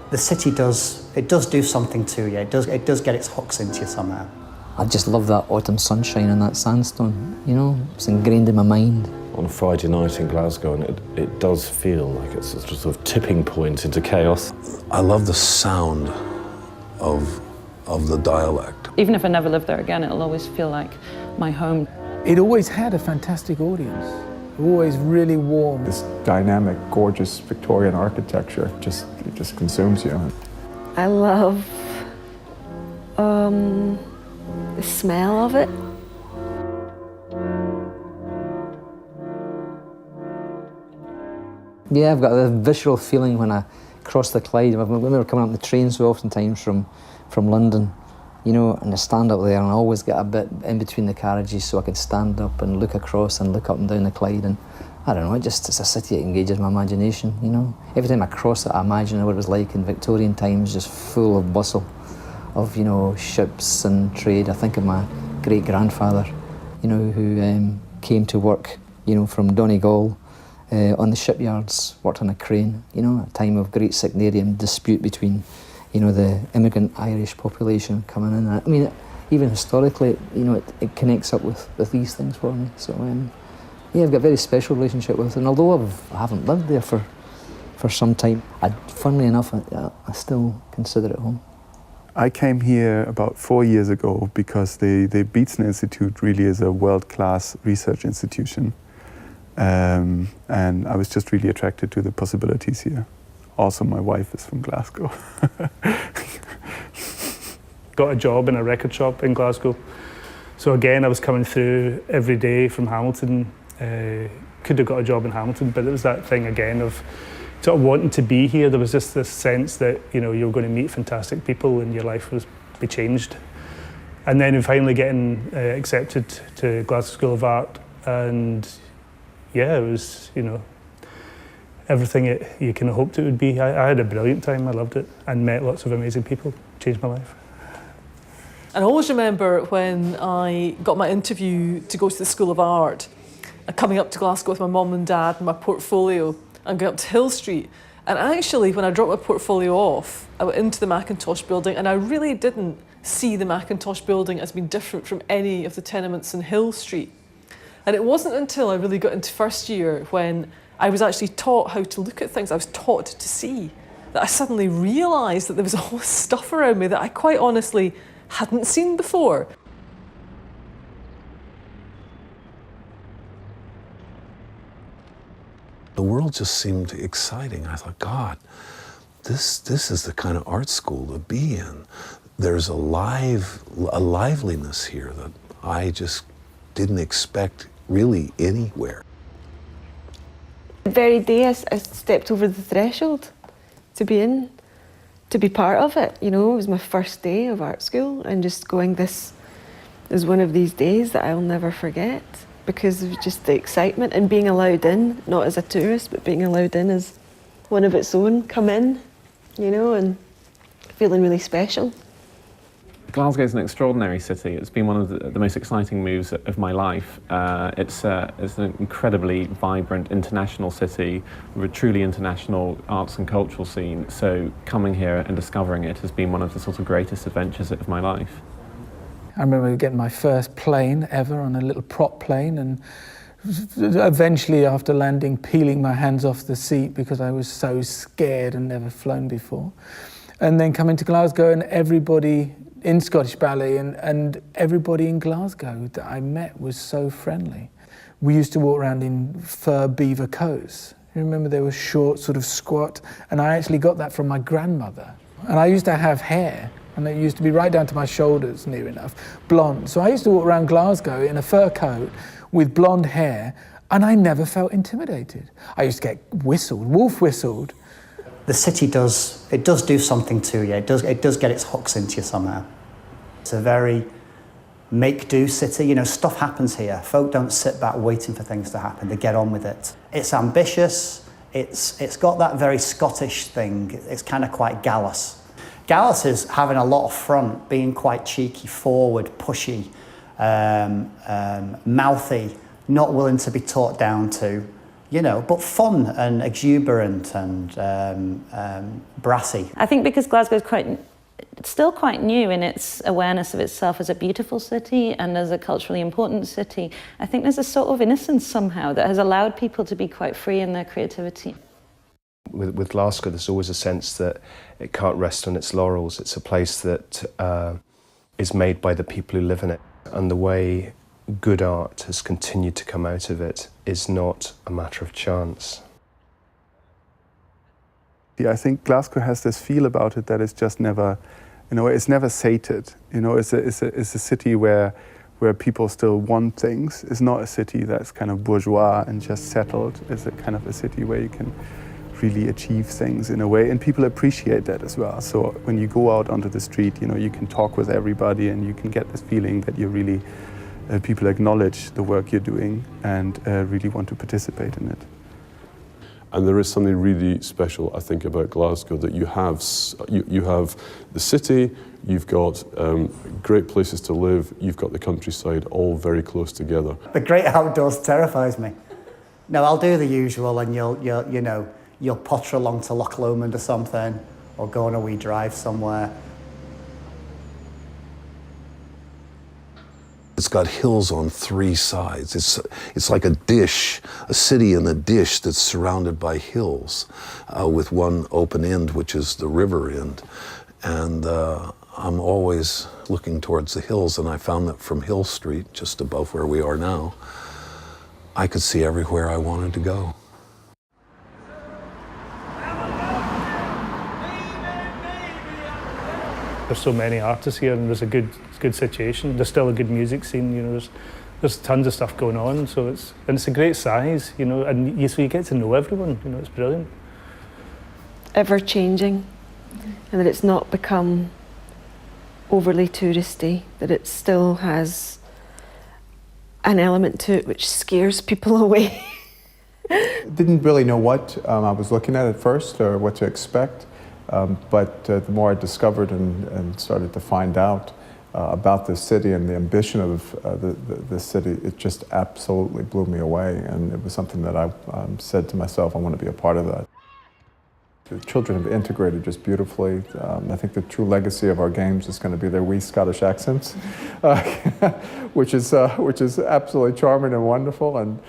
The city does do something to you. It does get its hooks into you somehow. I just love that autumn sunshine and that sandstone, you know, it's ingrained in my mind. On a Friday night in Glasgow, and it does feel like it's a sort of tipping point into chaos. I love the sound of the dialect. Even if I never live there again, it'll always feel like my home. It always had a fantastic audience, always really warm. This dynamic, gorgeous Victorian architecture just consumes you. I love the smell of it. Yeah, I've got a visceral feeling when I cross the Clyde. When we were coming up the train so oftentimes from London, you know, and I stand up there and I always get a bit in between the carriages so I can stand up and look across and look up and down the Clyde, and I don't know, it's a city that engages my imagination, you know. Every time I cross it, I imagine what it was like in Victorian times, just full of bustle of, you know, ships and trade. I think of my great-grandfather, you know, who came to work, you know, from Donegal on the shipyards, worked on a crane, you know, at a time of great sectarian dispute between, you know, the immigrant Irish population coming in. I mean, even historically, you know, it connects up with these things for me. So, yeah, I've got a very special relationship with it. And although I haven't lived there for some time, funnily enough, I still consider it home. I came here about 4 years ago because the Beatson Institute really is a world-class research institution. And I was just really attracted to the possibilities here. Also, my wife is from Glasgow. Got a job in a record shop in Glasgow. So again, I was coming through every day from Hamilton. Could have got a job in Hamilton, but it was that thing again of sort of wanting to be here. There was just this sense that, you know, you were going to meet fantastic people and your life was be changed. And then finally getting accepted to Glasgow School of Art, and yeah, it was, you know, everything you kind of hoped it would be. I had a brilliant time, I loved it, and met lots of amazing people, changed my life. And I always remember when I got my interview to go to the School of Art, coming up to Glasgow with my mum and dad and my portfolio, and going up to Hill Street. And actually, when I dropped my portfolio off, I went into the Macintosh building, and I really didn't see the Macintosh building as being different from any of the tenements in Hill Street. And it wasn't until I really got into first year when I was actually taught how to look at things, I was taught to see, that I suddenly realised that there was all this stuff around me that I quite honestly hadn't seen before. The world just seemed exciting. I thought, God, this is the kind of art school to be in. There's a liveliness here that I just didn't expect really anywhere. The very day I stepped over the threshold to be in, to be part of it, you know, it was my first day of art school, and just going, this is one of these days that I'll never forget, because of just the excitement and being allowed in, not as a tourist, but being allowed in as one of its own, come in, you know, and feeling really special. Glasgow is an extraordinary city. It's been one of the most exciting moves of my life. It's an incredibly vibrant international city with a truly international arts and cultural scene. So coming here and discovering it has been one of the sort of greatest adventures of my life. I remember getting my first plane ever on a little prop plane, and eventually after landing peeling my hands off the seat because I was so scared and never flown before. And then coming to Glasgow, and everybody in Scottish Ballet and everybody in Glasgow that I met was so friendly. We used to walk around in fur beaver coats. You remember they were short, sort of squat, and I actually got that from my grandmother. And I used to have hair, and it used to be right down to my shoulders, near enough, blonde. So I used to walk around Glasgow in a fur coat with blonde hair, and I never felt intimidated. I used to get whistled, wolf whistled. The city does do something to you. It does get its hooks into you somehow. It's a very make-do city. You know, stuff happens here. Folk don't sit back waiting for things to happen. They get on with it. It's ambitious. It's got that very Scottish thing. It's kind of quite gallus. Gallus is having a lot of front, being quite cheeky, forward, pushy, mouthy, not willing to be talked down to, you know, but fun and exuberant and brassy. I think because Glasgow is still quite new in its awareness of itself as a beautiful city and as a culturally important city, I think there's a sort of innocence somehow that has allowed people to be quite free in their creativity. With Glasgow, there's always a sense that it can't rest on its laurels. It's a place that is made by the people who live in it. And the way good art has continued to come out of it is not a matter of chance. Yeah, I think Glasgow has this feel about it that is just never, you know, it's never sated. You know, it's a city where people still want things. It's not a city that's kind of bourgeois and just settled. It's a kind of a city where you can really achieve things in a way, and people appreciate that as well. So when you go out onto the street, you know, you can talk with everybody and you can get this feeling that you're really, people acknowledge the work you're doing and really want to participate in it. And there is something really special, I think, about Glasgow, that you have the city, you've got great places to live, you've got the countryside, all very close together. The great outdoors terrifies me. No, I'll do the usual, and you'll potter along to Loch Lomond or something, or go on a wee drive somewhere. It's got hills on three sides. It's like a dish, a city in a dish that's surrounded by hills, with one open end, which is the river end. And I'm always looking towards the hills, and I found that from Hill Street, just above where we are now, I could see everywhere I wanted to go. There's so many artists here, and there's a good situation. There's still a good music scene. You know, there's tons of stuff going on. So it's a great size. You know, and so you get to know everyone. You know, it's brilliant. Ever changing, and that it's not become overly touristy. That it still has an element to it which scares people away. Didn't really know what I was looking at first or what to expect. But the more I discovered and started to find out about this city and the ambition of the city, it just absolutely blew me away. And it was something that I said to myself, I want to be a part of that. The children have integrated just beautifully. I think the true legacy of our games is going to be their wee Scottish accents, which is absolutely charming and wonderful. And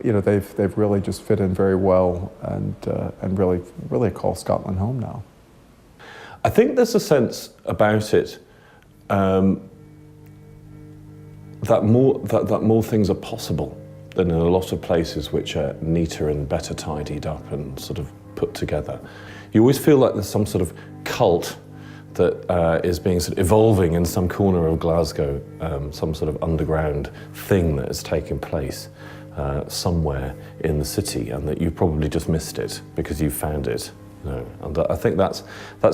you know, they've really just fit in very well and really call Scotland home now. I think there's a sense about it that more things are possible than in a lot of places which are neater and better tidied up and sort of put together. You always feel like there's some sort of cult that is being sort of evolving in some corner of Glasgow, some sort of underground thing that is taking place somewhere in the city, and that you probably just missed it because you found it. You know? And I think that's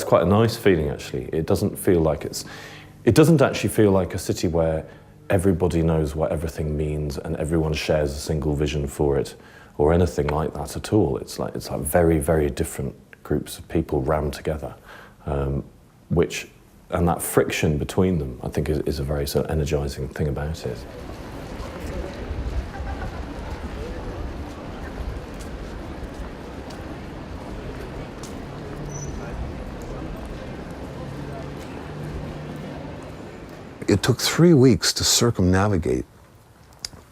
quite a nice feeling, actually. It doesn't feel like it doesn't actually feel like a city where everybody knows what everything means and everyone shares a single vision for it, or anything like that at all. It's like very, very different groups of people rammed together, and that friction between them, I think, is a very sort of energising thing about it. It took 3 weeks to circumnavigate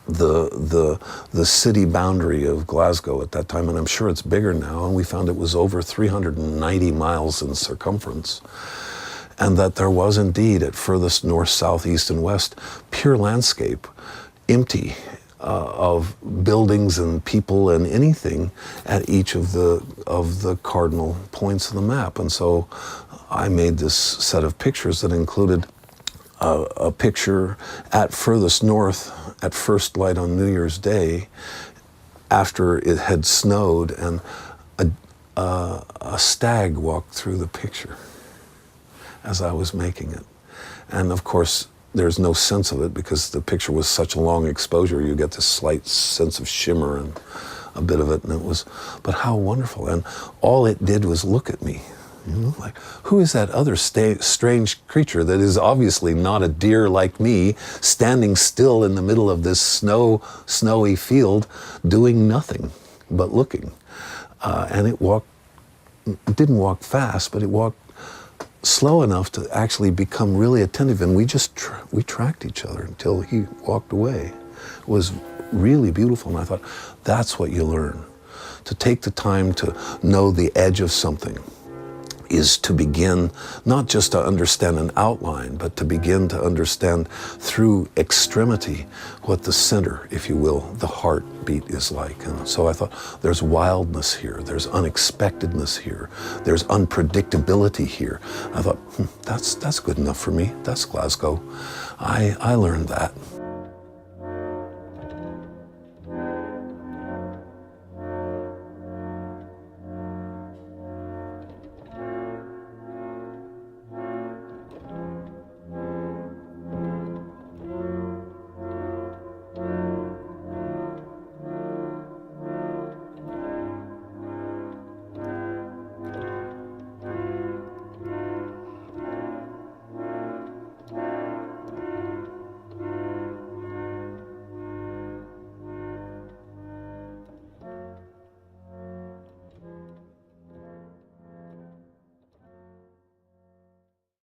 the city boundary of Glasgow at that time, and I'm sure it's bigger now, and we found it was over 390 miles in circumference, and that there was indeed at furthest north, south, east, and west pure landscape, empty of buildings and people and anything at each of the cardinal points of the map. And so I made this set of pictures that included a picture at furthest north at first light on New Year's Day after it had snowed, and a stag walked through the picture as I was making it. And of course, there's no sense of it because the picture was such a long exposure. You get this slight sense of shimmer and a bit of it, and it was, but how wonderful. And all it did was look at me. You know, like, who is that other strange creature that is obviously not a deer like me, standing still in the middle of this snowy field, doing nothing but looking? And it didn't walk fast, but it walked slow enough to actually become really attentive. And we just we tracked each other until he walked away. It was really beautiful. And I thought, that's what you learn. To take the time to know the edge of something is to begin not just to understand an outline, but to begin to understand through extremity what the center, if you will, the heartbeat is like. And so I thought, there's wildness here, there's unexpectedness here, there's unpredictability here. I thought, that's good enough for me. That's Glasgow. I learned that.